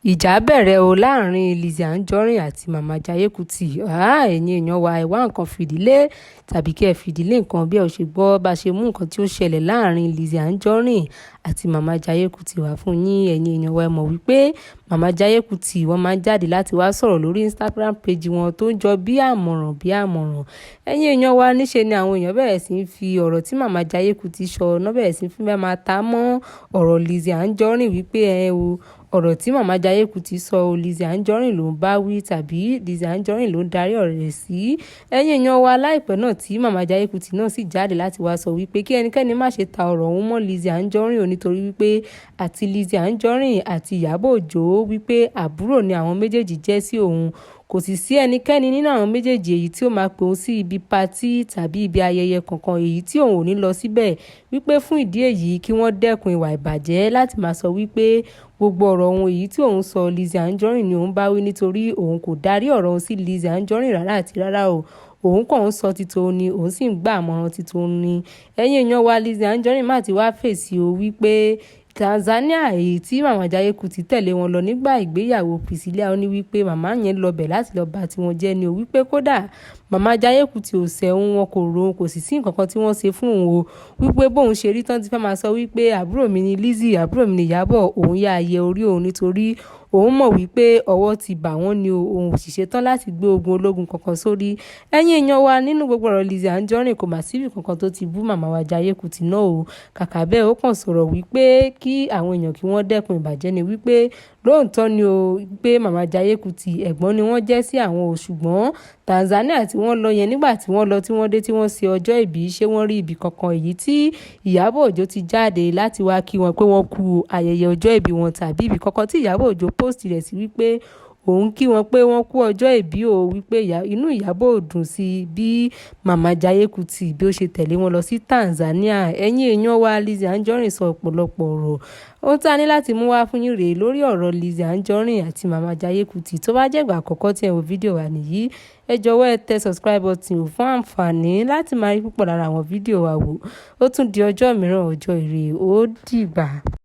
ìjà bẹ̀rẹ̀ o láàrin Lizzy Anjorin àti Mama Jaiye Kuti. Ẹ̀yin èèyàn wa ẹ wá nǹkan fìdílé tàbí kí ẹ fìdílé nǹkan bí ẹ ò ṣe gbọ́ bá ṣe mú nǹkan tí ó ṣẹlẹ̀ láàrin Lizzy Anjorin àti Mama Jaiye Kuti wá fún yín. Ẹ̀yin èèyàn wa ẹ mọ̀ wípé Mama Jaiye Kuti wọ́n máa ń jáde láti wá sọ̀rọ̀ lórí Instagram page wọn tó ń jọ bí àmọ̀ràn. Ẹ̀yin èèyàn wa níṣe ni àwọn èèyàn bẹ̀rẹ̀ sí ń fi ọ̀rọ̀ tí Mama Jaiye Kuti sọ náà bẹ̀rẹ̀ sí ń fi máa ta mọ́ ọ̀rọ̀ Lizzy Anjorin wípé ọ̀rọ̀ tí Mama Jaiye Kuti sọ Lizzy Anjorin ló ń bá wí tàbí Lizzy Anjorin ló ń darí ọ̀rọ̀ rẹ̀ sí. Ẹ̀yin èèyàn wa láìpẹ́ náà tí Mama Jaiye Kuti náà sì jáde láti wá sọ wípé kí ẹnikẹ́ni má ṣe ta ọ̀rọ̀ òun mọ́ Lizzy Anjorin nítorí wípé àti Lizzy Anjorin àti Ìyábọ̀ Òjó wípé àbúrò ni àwọn méjèèjì jẹ́ sí òun. Kò sì sí ẹnikẹ́ni nínú àwọn méjèèjì èyí tí ó máa pè òun sí ibi patí tàbí ibi ayẹyẹ kankan èyí tí òun ò ní lọ síbẹ̀ wípé fún ìdí èyí kí wọ́n dẹ́kun ìwà ìbàjẹ́ láti máa sọ wípé gbogbo ọ̀rọ̀ ohun èyí tí òun sọ Lizzy Anjorin ni òun bá wí nítorí òun kò darí ọ̀rọ̀ òun sí Lizzy Anjorin rárá àti rárá o. Òun kàn ń sọ títò ni òun sì ń gbà àmọ̀ràn títò ni. Ẹ̀yin èèyàn wa Lizzy Anjorin má ti wá fèsì o wípé Tanzania èyí tí Mama Jaiye Kuti tẹ̀lé wọn lọ nígbà ìgbéyàwó Priscilla ó ní wípé màmá yẹn lọ bẹ̀ láti lọ bá tiwọn jẹ́ ni o wípé kódà Mama Jaiye Kuti ò sẹ́hun wọn kò ro kò sì sí nǹkan kan tí wọ́n ṣe fún òun o wípé bóun ṣe rí tán ti fẹ́ máa sọ wípé àbúrò mi ni Lizzy àbúrò mi ni Ìyábọ̀ òun yá ayẹ orí òun nítorí òun mọ̀ wípé ọwọ́ ti bà wọ́n ni òun ò sì ṣetán láti gbé ogun ológun kankan sórí. Ẹ̀yin èèyàn wa nínú gbogbo ọ̀rọ̀ Lizzy Anjorin kò mà síbì kankan tó ti bú Mama Jaiye Kuti náà o. Kàkà bẹ́ẹ̀ ó kàn sọ̀rọ̀ wípé kí àwọn èèyàn kí wọ́n dẹ́kun ìbàjẹ́ ni wípé lóòótọ́ ni o pé Mama Jaiye Kuti ẹ̀gbọ́n ni wọ́n jẹ́ sí àwọn o ṣùgbọ́n Tanzania tí wọ́n lọ yẹn nígbà tí wọ́n lọ tí wọ́n dé tí wọ́n ṣe ọjọ́ ìbí ṣé wọ́n rí ibì kankan èyí tí Ìyábọ̀ Òjó ti jáde láti wá kí wọn pé wọ́n kú ayẹyẹ ọjọ́ ìbí wọn tàbí ibì kankan tí Ìyábọ̀ Òjó post rẹ̀ sí wípé òun kí wọn pé wọ́n kú ọjọ́ ìbí o wípé inú Ìyábọ̀ ò dùn sí bí Mama Jaiye Kuti bí ó ṣe tẹ̀lé wọn lọ sí Tanzania. Ẹ̀yin èèyàn wa Lizzy Anjorin sọ ọ̀pọ̀lọpọ̀ ọ̀rọ̀ ohun tí a ní láti mú wá fún yín rèé lórí ọ̀rọ̀ Lizzy Anjorin àti Mama Jaiye Kuti. Tó bá jẹ́ ìgbà àkọ́kọ́ tí ẹ wo fídíò wa nìyí ẹ jọ̀wọ́ ẹ tẹ subscribe button fún àǹfààní láti máa rí púpọ̀ lára àwọn fídíò wa wò. Ó tún di ọjọ́ mìíràn ọjọ́ ire ó dìgbà.